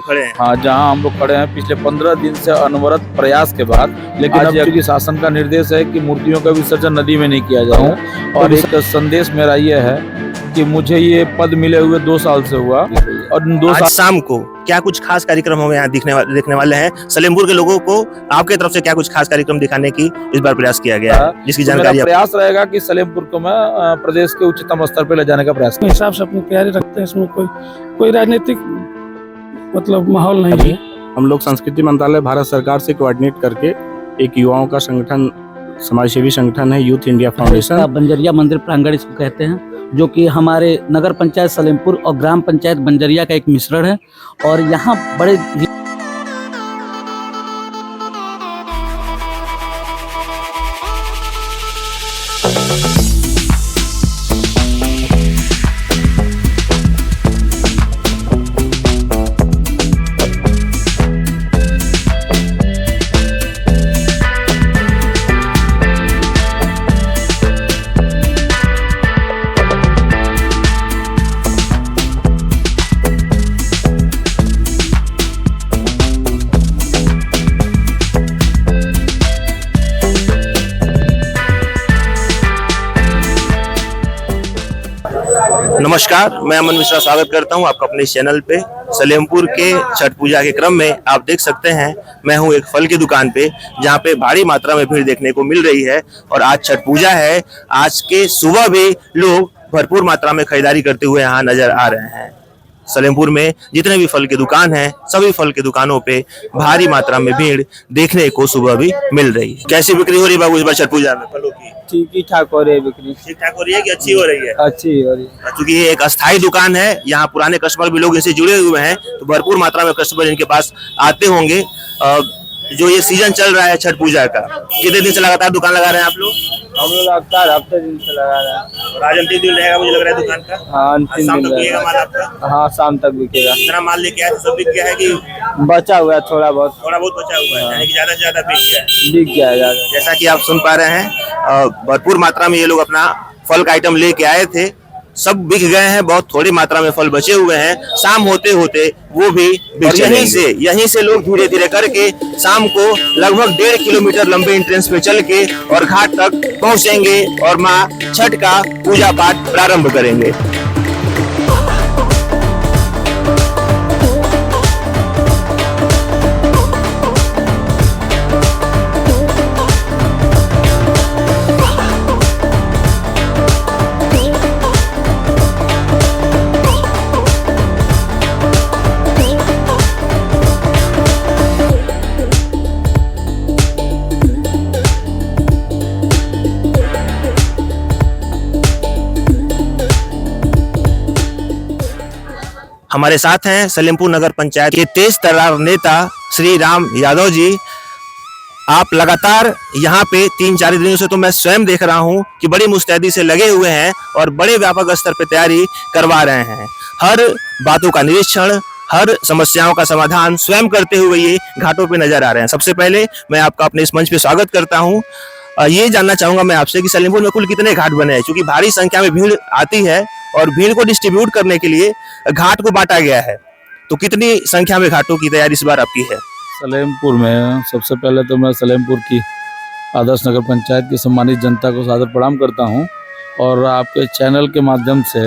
खड़े हैं। हाँ, जहाँ हम लोग खड़े हैं पिछले 15 दिन से अनवरत प्रयास के बाद, लेकिन अब चूंकि शासन का निर्देश है कि मूर्तियों का विसर्जन नदी में नहीं किया जाए, और एक संदेश मेरा ये है कि मुझे ये पद मिले हुए 2 साल से हुआ, और 2 आज साल शाम को क्या कुछ खास कार्यक्रम हम यहाँ देखने वाले हैं। सलेमपुर के लोगों को आपके तरफ से क्या कुछ खास कार्यक्रम दिखाने की इस बार प्रयास किया गया है, जिसकी तो जानकारी मेरा प्रयास रहेगा कि सलेमपुर को मैं प्रदेश के उच्चतम स्तर पर ले जाने का प्रयास अपने हिसाब से अपनी तैयारी रखते हैं। इसमें कोई राजनीतिक मतलब माहौल नहीं है। हम लोग संस्कृति मंत्रालय भारत सरकार से कोऑर्डिनेट करके एक युवाओं का संगठन, समाजसेवी संगठन है यूथ इंडिया फाउंडेशन। बंजरिया मंदिर प्रांगण इसको कहते हैं, जो कि हमारे नगर पंचायत सलेमपुर और ग्राम पंचायत बंजरिया का एक मिश्रण है। और यहाँ बड़े नमस्कार, मैं अमन मिश्रा स्वागत करता हूं आपका अपने चैनल पे। सलेमपुर के छठ पूजा के क्रम में आप देख सकते हैं मैं हूं एक फल की दुकान पे, जहां पे भारी मात्रा में भीड़ देखने को मिल रही है। और आज छठ पूजा है, आज के सुबह भी लोग भरपूर मात्रा में खरीदारी करते हुए यहाँ नजर आ रहे हैं। सलेमपुर में जितने भी फल की दुकान हैं, सभी फल की दुकानों पे भारी मात्रा में भीड़ देखने को सुबह भी मिल रही है। कैसी बिक्री हो रही है बाबू इस बार छठ पूजा में फलों की? ठीक ठाक हो रही है बिक्री। ठीक ठाक हो रही है कि अच्छी हो रही है? अच्छी हो रही है, क्योंकि ये एक अस्थायी दुकान है, यहाँ पुराने कस्टमर भी लोग इनसे जुड़े हुए हैं, तो भरपूर मात्रा में कस्टमर इनके पास आते होंगे। जो ये सीजन चल रहा है छठ पूजा का, कितने दिन से लगातार दुकान लगा रहे हैं आप लोग? हम लोग लगातार हफ्ते दिन से लगा रहे हैं। और आज अंतिम दिन रहेगा मुझे लग रहा है दुकान का। हाँ, अंतिम शाम दिन तक बिकेगा रहेगा। माल आपका? हाँ, शाम तक बिकेगा। इतना माल लेके आए सब बिक गया है कि बचा हुआ है थोड़ा बहुत? थोड़ा बहुत बचा हुआ है, यानी कि ज्यादा से ज्यादा बिक गया है। बिक गया है ज्यादा। जैसा कि आप सुन पा रहे हैं, भरपूर मात्रा में ये लोग अपना फल का आइटम लेके आए थे, सब बिक गए हैं। बहुत थोड़ी मात्रा में फल बचे हुए हैं, शाम होते होते वो भी बिक जाएंगे। यहीं से लोग धीरे धीरे करके शाम को लगभग 1.5 किलोमीटर लंबे एंट्रेंस पे चल के और घाट तक पहुंचेंगे और माँ छठ का पूजा पाठ प्रारंभ करेंगे। हमारे साथ हैं सलेमपुर नगर पंचायत के तेज तर्रार नेता श्री राम यादव जी। आप लगातार यहाँ पे 3-4 दिनों से तो मैं स्वयं देख रहा हूँ कि बड़ी मुस्तैदी से लगे हुए हैं और बड़े व्यापक स्तर पे तैयारी करवा रहे हैं। हर बातों का निरीक्षण, हर समस्याओं का समाधान स्वयं करते हुए ये घाटों पे नजर आ रहे हैं। सबसे पहले मैं आपका अपने इस मंच पे स्वागत करता हूँ। ये जानना चाहूंगा मैं आपसे कि सलेमपुर में कुल कितने घाट बने हैं, क्योंकि भारी संख्या में भीड़ आती है और भीड़ को डिस्ट्रीब्यूट करने के लिए घाट को बांटा गया है, तो कितनी संख्या में घाटों की तैयारी इस बार आपकी है? सलेमपुर में सबसे पहले तो मैं सलेमपुर की आदर्श नगर पंचायत की सम्मानित जनता को सादर प्रणाम करता हूं, और आपके चैनल के माध्यम से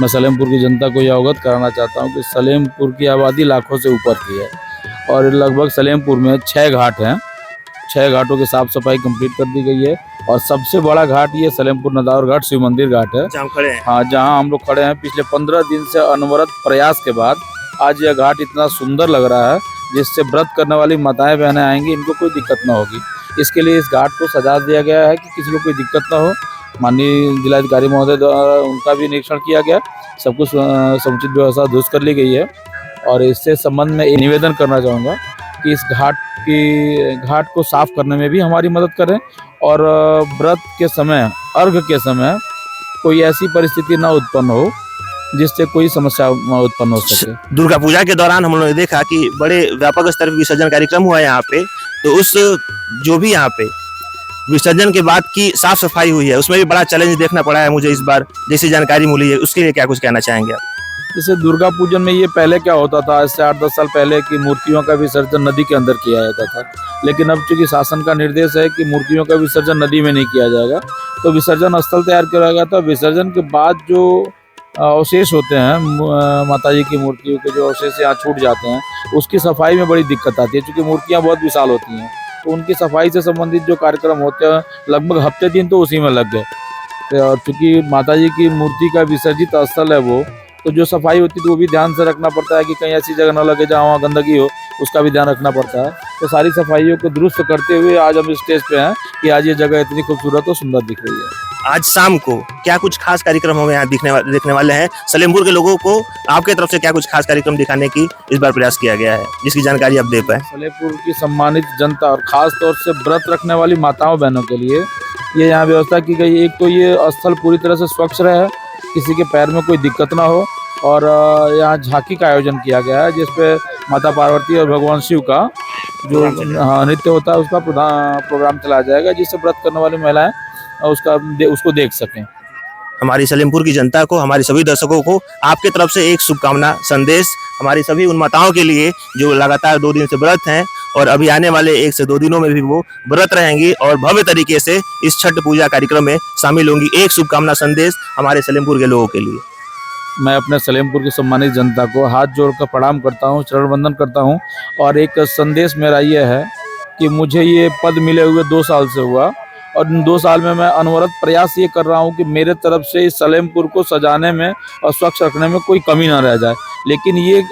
मैं सलेमपुर की जनता को यह अवगत कराना चाहता हूं कि सलेमपुर की आबादी लाखों से ऊपर की है, और लगभग सलेमपुर में 6 घाट हैं। 6 घाटों की साफ सफाई कंप्लीट कर दी गई है, और सबसे बड़ा घाट ये सलेमपुर नदावर घाट शिव मंदिर घाट है, जहाँ खड़े हैं। हाँ, जहाँ हम लोग खड़े हैं पिछले 15 दिन से अनवरत प्रयास के बाद आज यह घाट इतना सुंदर लग रहा है, जिससे व्रत करने वाली माताएं बहनें आएंगी, इनको कोई दिक्कत ना होगी। इसके लिए इस घाट को सजा दिया गया है कि किसी को कोई दिक्कत ना हो। माननीय जिलाधिकारी महोदय द्वारा उनका भी निरीक्षण किया गया, सब कुछ समुचित व्यवस्था दुरुस्त कर ली गई है। और इससे संबंध में निवेदन करना चाहूँगा कि इस घाट को साफ करने में भी हमारी मदद करें, और व्रत के समय, अर्घ के समय कोई ऐसी परिस्थिति ना उत्पन्न हो जिससे कोई समस्या उत्पन्न हो सके। दुर्गा पूजा के दौरान हम लोगों ने देखा कि बड़े व्यापक स्तर पर विसर्जन कार्यक्रम हुआ यहाँ पे, तो उस जो भी यहाँ पे विसर्जन के बाद की साफ सफाई हुई है, उसमें भी बड़ा चैलेंज देखना पड़ा है मुझे इस बार, जैसी जानकारी मिली है उसके लिए क्या कुछ कहना चाहेंगे आप? जैसे दुर्गा पूजन में ये पहले क्या होता था, इससे 8-10 साल पहले की मूर्तियों का विसर्जन नदी के अंदर किया जाता था, लेकिन अब चूंकि शासन का निर्देश है कि मूर्तियों का विसर्जन नदी में नहीं किया जाएगा, तो विसर्जन स्थल तैयार किया गया था। विसर्जन के बाद जो अवशेष होते हैं माता जी की मूर्तियों के, जो अवशेष यहाँ छूट जाते हैं, उसकी सफाई में बड़ी दिक्कत आती है, क्योंकि मूर्तियाँ बहुत विशाल होती हैं। तो उनकी सफाई से संबंधित जो कार्यक्रम होते हैं, लगभग हफ्ते दिन तो उसी में लग गए। चूँकि माता जी की मूर्ति का विसर्जित स्थल है वो, तो जो सफाई होती है तो वो भी ध्यान से रखना पड़ता है कि कहीं ऐसी जगह न लगे जहाँ वहाँ गंदगी हो, उसका भी ध्यान रखना पड़ता है। तो सारी सफाइयों को दुरुस्त करते हुए आज हम स्टेज पे हैं कि आज ये जगह इतनी खूबसूरत और सुंदर दिख रही है। आज शाम को क्या कुछ खास कार्यक्रम हमें यहाँ देखने वाले हैं? सलेमपुर के लोगों को आपके तरफ से क्या कुछ खास कार्यक्रम दिखाने की इस बार प्रयास किया गया है, जिसकी जानकारी आप दे पाए? सलेमपुर की सम्मानित जनता और खास तौर से व्रत रखने वाली माताओं बहनों के लिए ये यहाँ व्यवस्था की गई। एक तो ये स्थल पूरी तरह से स्वच्छ रहे, किसी के पैर में कोई दिक्कत ना हो, और यहाँ झांकी का आयोजन किया गया है, जिसपे माता पार्वती और भगवान शिव का जो नृत्य होता है उसका प्रोग्राम चलाया जाएगा, जिससे व्रत करने वाली महिलाएं उसको देख सकें। हमारी सलेमपुर की जनता को, हमारे सभी दर्शकों को आपके तरफ से एक शुभकामना संदेश हमारी सभी उन माताओं के लिए जो लगातार 2 दिन से व्रत हैं और अभी आने वाले 1 से 2 दिनों में भी वो व्रत रहेंगी और भव्य तरीके से इस छठ पूजा कार्यक्रम में शामिल होंगी। एक शुभकामना संदेश हमारे सलेमपुर के लोगों के लिए। मैं अपने सलेमपुर की सम्मानित जनता को हाथ जोड़कर प्रणाम करता हूँ, चरण वंदन करता हूँ, और एक संदेश मेरा ये है कि मुझे ये पद मिले हुए 2 साल से हुआ, और इन 2 साल में मैं अनवरत प्रयास ये कर रहा हूँ कि मेरे तरफ से इस सलेमपुर को सजाने में और स्वच्छ रखने में कोई कमी ना रह जाए। लेकिन ये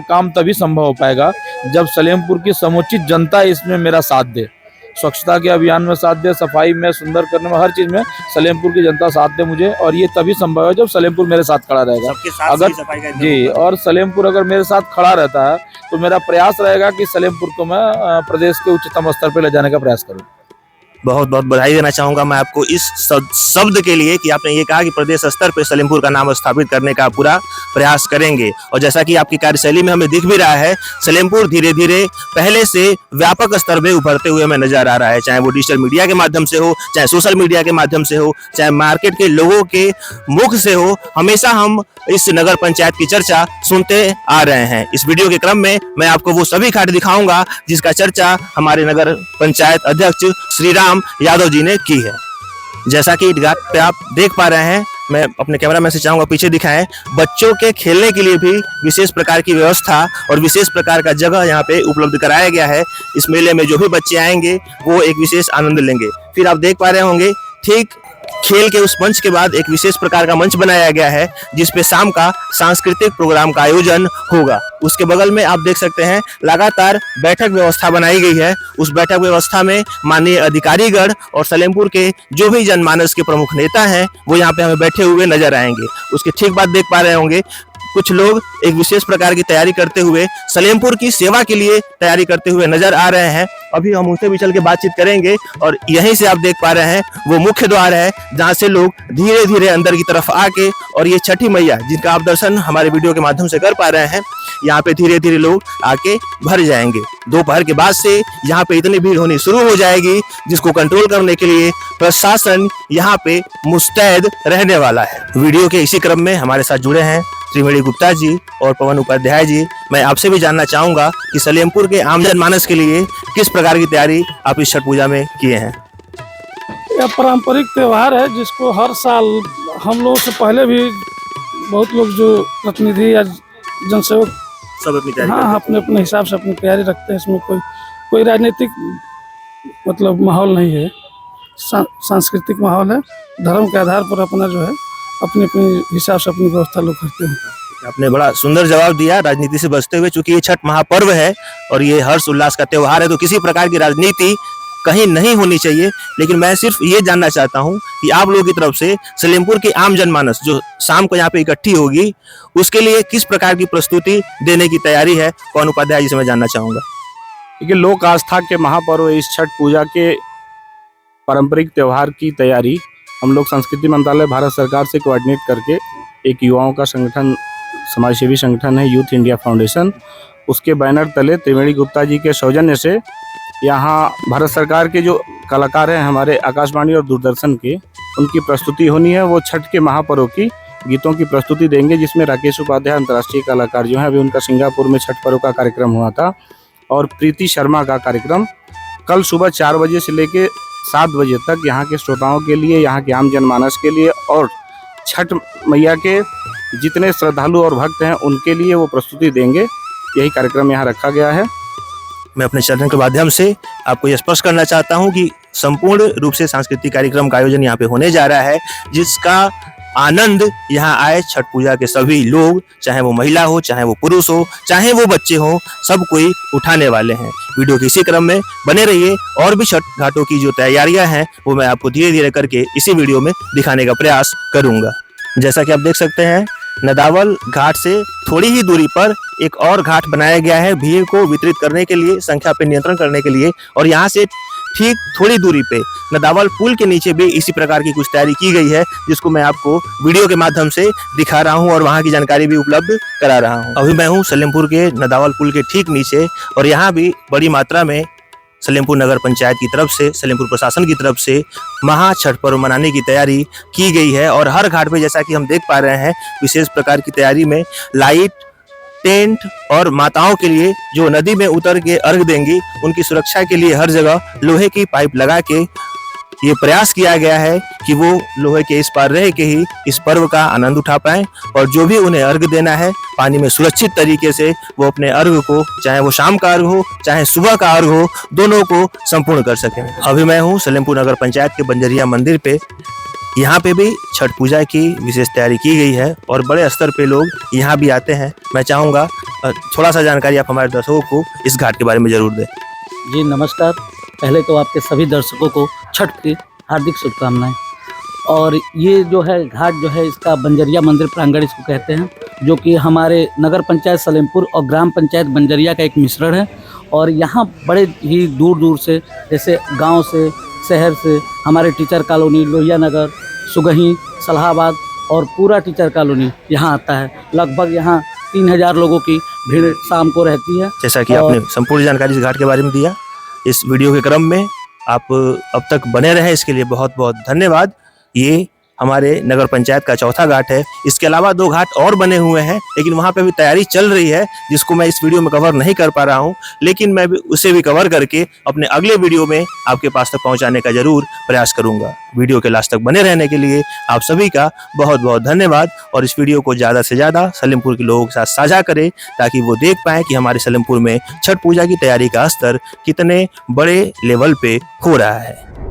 काम तभी संभव हो पाएगा जब सलेमपुर की समुचित जनता इसमें मेरा साथ दे, स्वच्छता के अभियान में साथ दे, सफाई में, सुंदर करने में, हर चीज़ में सलेमपुर की जनता साथ दे मुझे, और ये तभी संभव है जब सलेमपुर मेरे साथ खड़ा रहेगा। अगर जी, और सलेमपुर अगर मेरे साथ खड़ा रहता है तो मेरा प्रयास रहेगा कि सलेमपुर को मैं प्रदेश के उच्चतम स्तर पर ले जाने का प्रयास करूँ। बहुत बहुत बधाई देना चाहूंगा मैं आपको इस शब्द के लिए कि आपने ये कहा कि प्रदेश स्तर पर सलेमपुर का नाम स्थापित करने का पूरा प्रयास करेंगे। और जैसा कि आपकी कार्यशैली में हमें दिख भी रहा है, सलेमपुर धीरे धीरे पहले से व्यापक स्तर पे उभरते हुए हमें नजर आ रहा है, चाहे वो डिजिटल मीडिया के माध्यम से हो, चाहे सोशल मीडिया के माध्यम से हो, चाहे मार्केट के लोगों के मुख से हो। हमेशा हम इस नगर पंचायत की चर्चा सुनते आ रहे हैं। इस वीडियो के क्रम में मैं आपको वो सभी घाट दिखाऊंगा जिसका चर्चा हमारे नगर पंचायत अध्यक्ष श्री राम यादव जी ने की है। जैसा कि घाट पे आप देख पा रहे हैं, मैं अपने कैमरामैन से चाहूंगा पीछे दिखाएं, बच्चों के खेलने के लिए भी विशेष प्रकार की व्यवस्था और विशेष प्रकार का जगह यहाँ पे उपलब्ध कराया गया है। इस मेले में जो भी बच्चे आएंगे वो एक विशेष आनंद लेंगे। फिर आप देख पा रहे होंगे ठीक खेल के उस मंच के बाद एक विशेष प्रकार का मंच बनाया गया है जिसपे शाम का सांस्कृतिक प्रोग्राम का आयोजन होगा। उसके बगल में आप देख सकते हैं लगातार बैठक व्यवस्था बनाई गई है। उस बैठक व्यवस्था में माननीय अधिकारीगण और सलेमपुर के जो भी जनमानस के प्रमुख नेता हैं वो यहाँ पे हमें बैठे हुए नजर आएंगे। उसके ठीक बाद देख पा रहे होंगे कुछ लोग एक विशेष प्रकार की तैयारी करते हुए सलेमपुर की सेवा के लिए तैयारी करते हुए नजर आ रहे हैं। अभी हम उनसे भी चल के बातचीत करेंगे और यहीं से आप देख पा रहे हैं वो मुख्य द्वार है जहां से लोग धीरे धीरे अंदर की तरफ आके और ये छठी मैया जिनका आप दर्शन हमारे वीडियो के माध्यम से कर पा रहे हैं, यहाँ पे धीरे धीरे लोग आके भर जाएंगे। दोपहर के बाद से यहाँ पे इतनी भीड़ होनी शुरू हो जाएगी जिसको कंट्रोल करने के लिए प्रशासन यहाँ पे मुस्तैद रहने वाला है। वीडियो के इसी क्रम में हमारे साथ जुड़े हैं त्रिवेणी गुप्ता जी और पवन उपाध्याय जी। मैं आपसे भी जानना चाहूंगा कि सलेमपुर के आम जनमानस के लिए किस प्रकार की तैयारी आप इस छठ पूजा में किए हैं? यह पारंपरिक त्यौहार है जिसको हर साल हम लोग से पहले भी बहुत लोग जो प्रतिनिधि या जनसेवक सब अपनी तैयारी हाँ अपने अपने हिसाब से अपनी तैयारी रखते हैं। इसमें कोई राजनीतिक मतलब माहौल नहीं है, सांस्कृतिक माहौल है। धर्म के आधार पर अपना जो है अपने अपने हिसाब से अपनी व्यवस्था लोग करते हैं। आपने बड़ा सुंदर जवाब दिया राजनीति से बचते हुए, चूंकि ये छठ महापर्व है और ये हर्ष उल्लास का त्योहार है तो किसी प्रकार की राजनीति कहीं नहीं होनी चाहिए। लेकिन मैं सिर्फ ये जानना चाहता हूँ कि आप लोगों की तरफ से सलेमपुर की आम जनमानस जो शाम को यहाँ पे इकट्ठी होगी उसके लिए किस प्रकार की प्रस्तुति देने की तैयारी है? पवन उपाध्याय जी से मैं जानना चाहूंगा। देखिए, लोक आस्था के महापर्व इस छठ पूजा के पारंपरिक त्यौहार की तैयारी हम लोग संस्कृति मंत्रालय भारत सरकार से कोऑर्डिनेट करके एक युवाओं का संगठन, समाजसेवी संगठन है यूथ इंडिया फाउंडेशन, उसके बैनर तले त्रिवेणी गुप्ता जी के सौजन्य से यहाँ भारत सरकार के जो कलाकार हैं हमारे आकाशवाणी और दूरदर्शन के, उनकी प्रस्तुति होनी है। वो छठ के महापर्व की गीतों की प्रस्तुति देंगे, जिसमें राकेश उपाध्याय अंतर्राष्ट्रीय कलाकार जो हैं, अभी उनका सिंगापुर में छठ पर्व का कार्यक्रम हुआ था, और प्रीति शर्मा का कार्यक्रम कल सुबह 4 बजे से लेकर 7 बजे तक यहाँ के श्रोताओं के लिए, यहाँ के आम जनमानस के लिए और छठ मैया के जितने श्रद्धालु और भक्त हैं उनके लिए वो प्रस्तुति देंगे। यही कार्यक्रम यहाँ रखा गया है। मैं अपने चैनल के माध्यम से आपको यह स्पष्ट करना चाहता हूं कि संपूर्ण रूप से सांस्कृतिक कार्यक्रम का आयोजन यहाँ पे होने जा रहा है, जिसका आनंद यहाँ आए छठ पूजा के सभी लोग, चाहे वो महिला हो, चाहे वो पुरुष हो, चाहे वो बच्चे हो, सब कोई उठाने वाले हैं। वीडियो के इसी क्रम में बने रहिए और भी छठ घाटों की जो तैयारियां हैं वो मैं आपको धीरे धीरे करके इसी वीडियो में दिखाने का प्रयास करूंगा। जैसा कि आप देख सकते हैं, नदावल घाट से थोड़ी ही दूरी पर एक और घाट बनाया गया है भीड़ को वितरित करने के लिए, संख्या पे नियंत्रण करने के लिए, और यहाँ से ठीक थोड़ी दूरी पे नदावल पुल के नीचे भी इसी प्रकार की कुछ तैयारी की गई है, जिसको मैं आपको वीडियो के माध्यम से दिखा रहा हूं और वहां की जानकारी भी उपलब्ध करा रहा हूं। अभी मैं हूं सलेमपुर के नदावल पुल के ठीक नीचे, और यहाँ भी बड़ी मात्रा में सलेमपुर नगर पंचायत की तरफ से, सलेमपुर प्रशासन की तरफ से महा छठ पर्व मनाने की तैयारी की गई है। और हर घाट पे जैसा कि हम देख पा रहे हैं, विशेष प्रकार की तैयारी में लाइट, टेंट और माताओं के लिए जो नदी में उतर के अर्घ देंगी, उनकी सुरक्षा के लिए हर जगह लोहे की पाइप लगा के ये प्रयास किया गया है कि वो लोहे के इस पार रह के ही इस पर्व का आनंद उठा पाएं, और जो भी उन्हें अर्घ देना है पानी में सुरक्षित तरीके से वो अपने अर्घ को, चाहे वो शाम का अर्घ हो चाहे सुबह का अर्घ हो, दोनों को संपूर्ण कर सकें। अभी मैं हूँ सलेमपुर नगर पंचायत के बंजरिया मंदिर पे। यहाँ पे भी छठ पूजा की विशेष तैयारी की गई है और बड़े स्तर पे लोग यहाँ भी आते हैं। मैं चाहूँगा थोड़ा सा जानकारी आप हमारे दर्शकों को इस घाट के बारे में जरूर दें। जी नमस्कार। पहले तो आपके सभी दर्शकों को छठ की हार्दिक शुभकामनाएं। और ये जो है घाट जो है, इसका बंजरिया मंदिर प्रांगण इसको कहते हैं, जो कि हमारे नगर पंचायत सलेमपुर और ग्राम पंचायत बंजरिया का एक मिश्रण है। और यहाँ बड़े ही दूर दूर से, जैसे गांव से, शहर से, हमारे टीचर कॉलोनी, लोहिया नगर, सुगही, सलाहाबाद और पूरा टीचर कॉलोनी यहाँ आता है। लगभग यहाँ 3000 लोगों की भीड़ शाम को रहती है। जैसा कि आपने संपूर्ण जानकारी इस घाट के बारे में दिया, इस वीडियो के क्रम में आप अब तक बने रहे, इसके लिए बहुत बहुत धन्यवाद। ये हमारे नगर पंचायत का चौथा घाट है। इसके अलावा 2 घाट और बने हुए हैं, लेकिन वहाँ पे भी तैयारी चल रही है, जिसको मैं इस वीडियो में कवर नहीं कर पा रहा हूँ, लेकिन मैं उसे भी कवर करके अपने अगले वीडियो में आपके पास तक पहुँचाने का जरूर प्रयास करूँगा। वीडियो के लास्ट तक बने रहने के लिए आप सभी का बहुत बहुत धन्यवाद, और इस वीडियो को ज़्यादा से ज़्यादा सलेमपुर के लोगों के साथ साझा करें, ताकि वो देख पाएँ कि हमारे सलेमपुर में छठ पूजा की तैयारी का स्तर कितने बड़े लेवल पे हो रहा है।